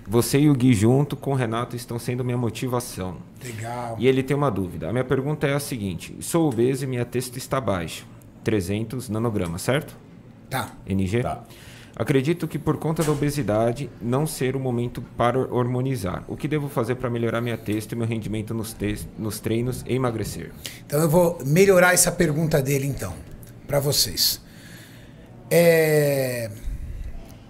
Você e o Gui junto com o Renato estão sendo minha motivação. Legal. E ele tem uma dúvida. A minha pergunta é a seguinte. Sou obeso e minha testo está baixa. 300 nanogramas, certo? Tá. NG? Tá. Acredito que por conta da obesidade não ser o momento para hormonizar. O que devo fazer para melhorar minha testo e meu rendimento nos treinos e emagrecer? Então eu vou melhorar essa pergunta dele então, para vocês.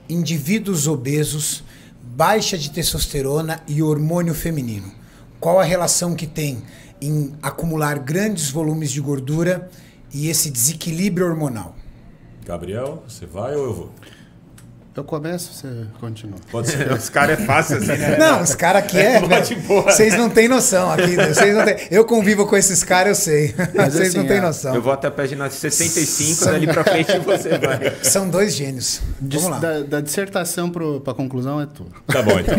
Indivíduos obesos, baixa de testosterona e hormônio feminino. Qual a relação que tem em acumular grandes volumes de gordura e esse desequilíbrio hormonal? Gabriel, você vai ou eu vou? Eu começo, você continua. Pode ser. Os caras é fácil assim, né? Não, os caras aqui vocês não têm noção aqui. Eu convivo com esses caras, eu sei. Mas Vocês assim, não têm noção. Eu vou até a página 65, dali pra frente você vai. São dois gênios. Vamos lá. Da dissertação para a conclusão é tudo. Tá bom, então.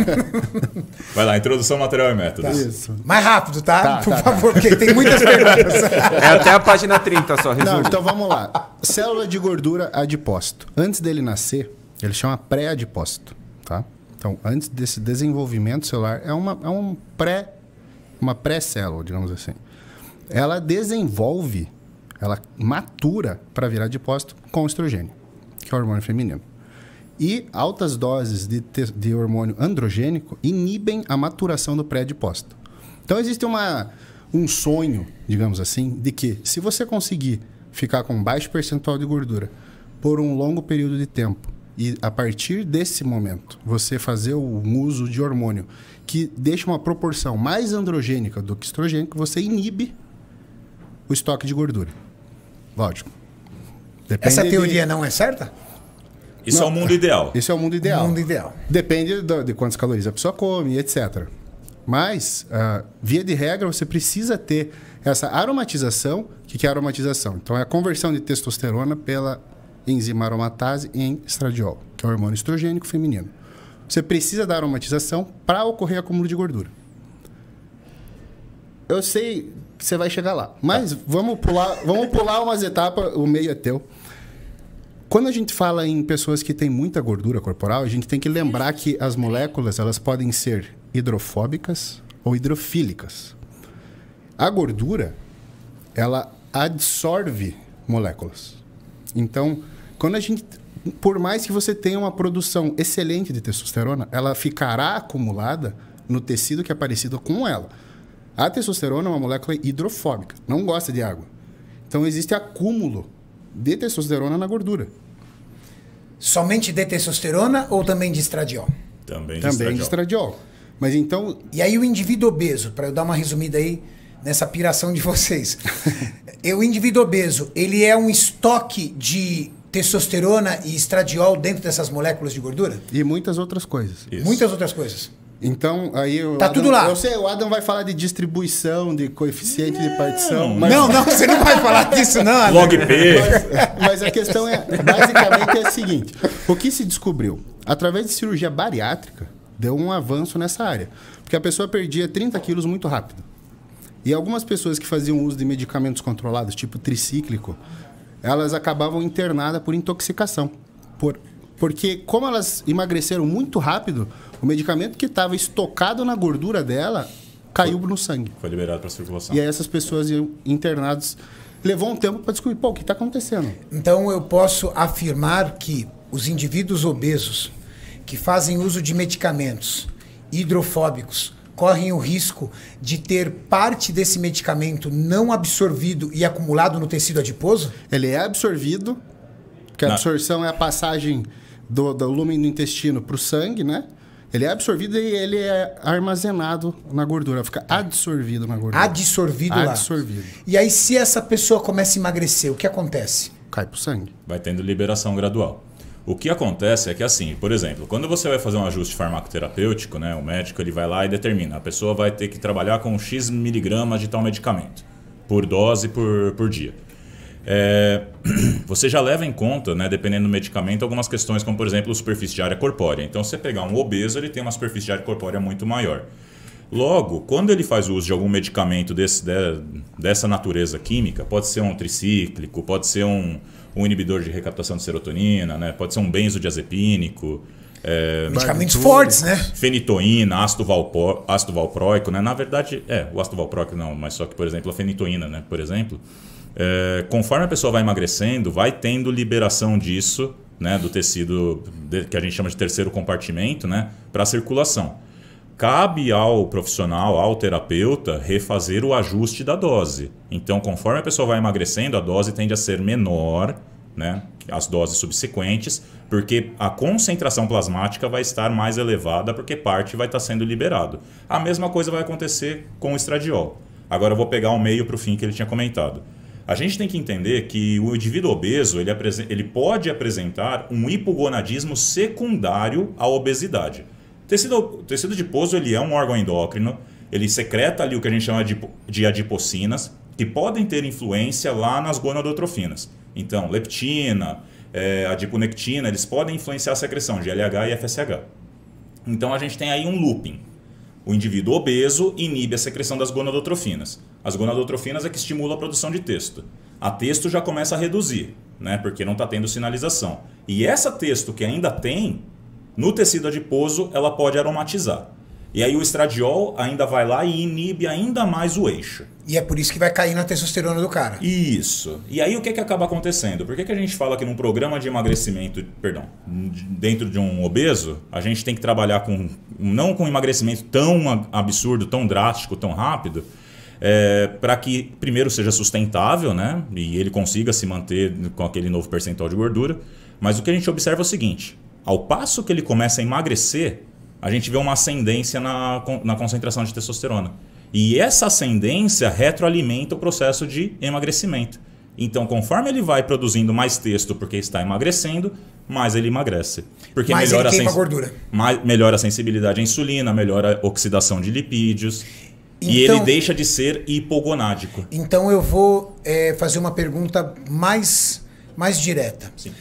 Vai lá, introdução, material e métodos. Isso. Mais rápido, tá? Tá, Por tá, favor, porque tem muitas perguntas. É até a página 30 só, resumo. Não, então vamos lá. Célula de gordura adipócito. Antes dele nascer, ele chama pré-adipócito, tá? Então, antes desse desenvolvimento celular, é uma pré-célula, digamos assim. Ela desenvolve, ela matura para virar adipócito com estrogênio, que é o hormônio feminino. E altas doses de hormônio androgênico inibem a maturação do pré-adipócito. Então, existe um sonho, digamos assim, de que se você conseguir ficar com baixo percentual de gordura por um longo período de tempo, e a partir desse momento, você fazer o uso de hormônio que deixa uma proporção mais androgênica do que estrogênico, você inibe o estoque de gordura. Lógico. Essa teoria não é certa? Isso é o mundo ideal. Isso é o mundo ideal. O mundo ideal. Depende de quantas calorias a pessoa come, etc. Mas, via de regra, você precisa ter essa aromatização. O que é aromatização? Então, é a conversão de testosterona pela enzima aromatase em estradiol, que é o hormônio estrogênico feminino. Você precisa da aromatização para ocorrer acúmulo de gordura. Eu sei que você vai chegar lá, mas vamos pular umas etapas, o meio é teu. Quando a gente fala em pessoas que têm muita gordura corporal, a gente tem que lembrar que as moléculas elas podem ser hidrofóbicas ou hidrofílicas. A gordura, ela absorve moléculas. Então, por mais que você tenha uma produção excelente de testosterona, ela ficará acumulada no tecido que é parecido com ela. A testosterona é uma molécula hidrofóbica, não gosta de água. Então, existe acúmulo de testosterona na gordura. Somente de testosterona ou também de estradiol? Também de estradiol. Mas então... E aí o indivíduo obeso, para eu dar uma resumida aí nessa piração de vocês. O indivíduo obeso, ele é um estoque de testosterona e estradiol dentro dessas moléculas de gordura? E muitas outras coisas. Isso. Muitas outras coisas. Então, aí... Tá tudo lá. Eu sei, o Adam vai falar de distribuição, de coeficiente de partição. Mas... Não, você não vai falar disso, não. Adam. Log P. Mas a questão basicamente é a seguinte. O que se descobriu? Através de cirurgia bariátrica, deu um avanço nessa área. Porque a pessoa perdia 30 quilos muito rápido. E algumas pessoas que faziam uso de medicamentos controlados, tipo tricíclico, elas acabavam internadas por intoxicação. Porque como elas emagreceram muito rápido, o medicamento que estava estocado na gordura dela caiu no sangue. Foi liberado para circulação. E aí essas pessoas iam internadas. Levou um tempo para descobrir, o que está acontecendo? Então eu posso afirmar que os indivíduos obesos que fazem uso de medicamentos hidrofóbicos correm o risco de ter parte desse medicamento não absorvido e acumulado no tecido adiposo? Ele é absorvido, porque a absorção é a passagem do lúmen do intestino para o sangue, né? Ele é absorvido e ele é armazenado na gordura, fica adsorvido na gordura. Adsorvido lá. Adsorvido. E aí, se essa pessoa começa a emagrecer, o que acontece? Cai pro sangue. Vai tendo liberação gradual. O que acontece é que, assim, por exemplo, quando você vai fazer um ajuste farmacoterapêutico, né, o médico ele vai lá e determina, a pessoa vai ter que trabalhar com X miligramas de tal medicamento, por dose por dia. Você já leva em conta, né, dependendo do medicamento, algumas questões como, por exemplo, superfície de área corpórea. Então, se você pegar um obeso, ele tem uma superfície de área corpórea muito maior. Logo, quando ele faz uso de algum medicamento dessa natureza química, pode ser um tricíclico, pode ser um inibidor de recaptação de serotonina, né, pode ser um benzodiazepínico, Medicamentos fortes, né? Fenitoína, ácido valproico, né? Na verdade, o ácido valproico não, mas só que, por exemplo, a fenitoína, né? Por exemplo, conforme a pessoa vai emagrecendo, vai tendo liberação disso, né? Do tecido que a gente chama de terceiro compartimento, né? Para a circulação. Cabe ao profissional, ao terapeuta, refazer o ajuste da dose. Então, conforme a pessoa vai emagrecendo, a dose tende a ser menor, né? As doses subsequentes, porque a concentração plasmática vai estar mais elevada, porque parte vai estar sendo liberado. A mesma coisa vai acontecer com o estradiol. Agora eu vou pegar o meio para o fim que ele tinha comentado. A gente tem que entender que o indivíduo obeso ele pode apresentar um hipogonadismo secundário à obesidade. O tecido adiposo ele é um órgão endócrino, ele secreta ali o que a gente chama de adipocinas, que podem ter influência lá nas gonadotrofinas. Então, leptina, adiponectina, eles podem influenciar a secreção de LH e FSH. Então, a gente tem aí um looping. O indivíduo obeso inibe a secreção das gonadotrofinas. As gonadotrofinas é que estimulam a produção de testo. A testo já começa a reduzir, né, porque não está tendo sinalização. E essa testo que ainda tem, no tecido adiposo, ela pode aromatizar. E aí o estradiol ainda vai lá e inibe ainda mais o eixo. E é por isso que vai cair na testosterona do cara. Isso. E aí o que acaba acontecendo? Por que a gente fala que num programa de emagrecimento, dentro de um obeso, a gente tem que trabalhar não com emagrecimento tão absurdo, tão drástico, tão rápido, para que primeiro seja sustentável, né? E ele consiga se manter com aquele novo percentual de gordura. Mas o que a gente observa é o seguinte: ao passo que ele começa a emagrecer, a gente vê uma ascendência na concentração de testosterona. E essa ascendência retroalimenta o processo de emagrecimento. Então, conforme ele vai produzindo mais testo porque está emagrecendo, mais ele emagrece. Porque mais ele queima a gordura. Melhora a sensibilidade à insulina, melhora a oxidação de lipídios. E ele deixa de ser hipogonádico. Então, eu vou fazer uma pergunta mais direta. Sim.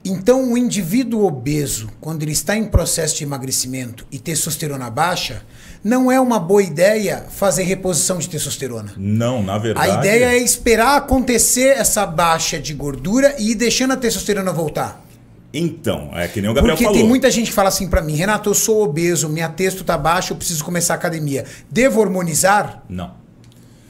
Então, o indivíduo obeso, quando ele está em processo de emagrecimento e testosterona baixa, não é uma boa ideia fazer reposição de testosterona. Não, na verdade... A ideia é esperar acontecer essa baixa de gordura e ir deixando a testosterona voltar. Então, é que nem o Gabriel falou. Porque tem muita gente que fala assim pra mim: Renato, eu sou obeso, minha testo tá baixa, eu preciso começar a academia. Devo hormonizar? Não.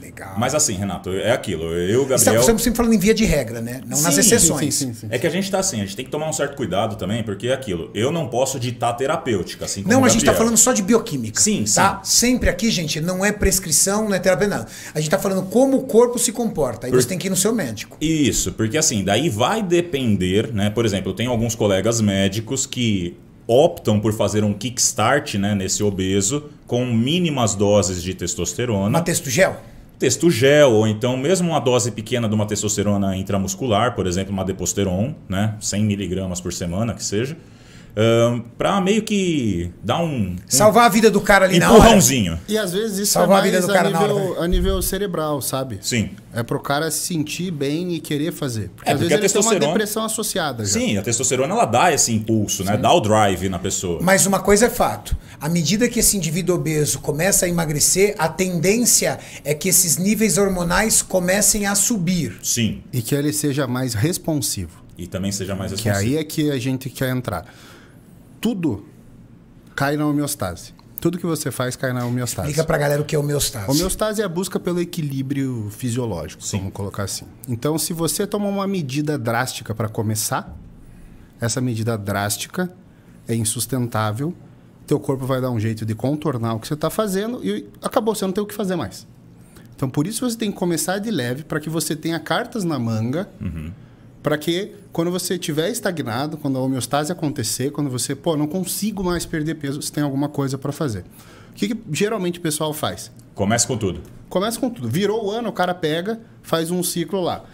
Legal. Mas assim, Renato, é aquilo. Eu, Gabriel... Estamos sempre falando em via de regra, né? Não nas exceções. Sim. É que a gente tá assim, a gente tem que tomar um certo cuidado também, porque é aquilo. Eu não posso ditar terapêutica, assim como não, o a Gabriel. gente tá falando só de bioquímica. Sim, tá? Sempre aqui, gente, não é prescrição, não é terapia, não. A gente tá falando como o corpo se comporta. Aí você tem que ir no seu médico. Isso, porque assim, daí vai depender, né? Por exemplo, eu tenho alguns colegas médicos que optam por fazer um kickstart, né, nesse obeso com mínimas doses de testosterona. Uma textogel? Textogel, ou então mesmo uma dose pequena de uma testosterona intramuscular, por exemplo, uma Deposteron, né, 100 mg por semana, que seja, para meio que dar salvar a vida do cara ali na hora. Empurrãozinho. E às vezes isso salvar é a vida do cara a nível cerebral, sabe? Sim. É pro cara se sentir bem e querer fazer. Porque às porque vezes ele tem uma testosterona- depressão associada. Já. Sim, a testosterona ela dá esse impulso, né, dá o drive na pessoa. Mas uma coisa é fato: à medida que esse indivíduo obeso começa a emagrecer, a tendência é que esses níveis hormonais comecem a subir. Sim, E que ele seja mais responsivo. e também seja mais Que responsável. aí é que a gente quer entrar. Tudo cai na homeostase. Tudo que você faz cai na homeostase. Explica pra galera o que é homeostase. Homeostase é a busca pelo equilíbrio fisiológico, vamos colocar assim. Então, se você toma uma medida drástica para começar, essa medida drástica é insustentável, teu corpo vai dar um jeito de contornar o que você está fazendo e acabou, você não tem o que fazer mais. Então, por isso você tem que começar de leve para que você tenha cartas na manga, para que quando você estiver estagnado, quando a homeostase acontecer, quando você, não consigo mais perder peso, você tem alguma coisa para fazer. O que geralmente o pessoal faz? Começa com tudo. Começa com tudo. Virou o ano, o cara pega, faz um ciclo lá.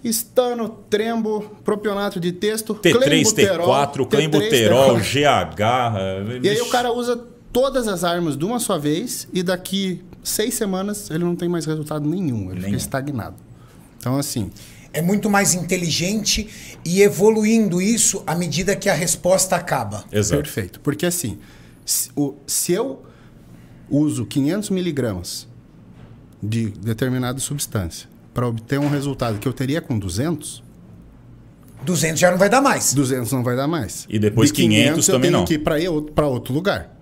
Estano, trembo, propionato de testo, T3, T4, clenbuterol, T3, GH... E aí o cara usa todas as armas de uma só vez e daqui 6 semanas ele não tem mais resultado nenhum. Ele fica estagnado. Então, assim... É muito mais inteligente e evoluindo isso à medida que a resposta acaba. Exato. Perfeito. Porque assim, se eu uso 500 miligramas de determinada substância para obter um resultado que eu teria com 200, 200 já não vai dar mais. 200 não vai dar mais. E depois De 500 eu também tenho não. que ir para outro lugar.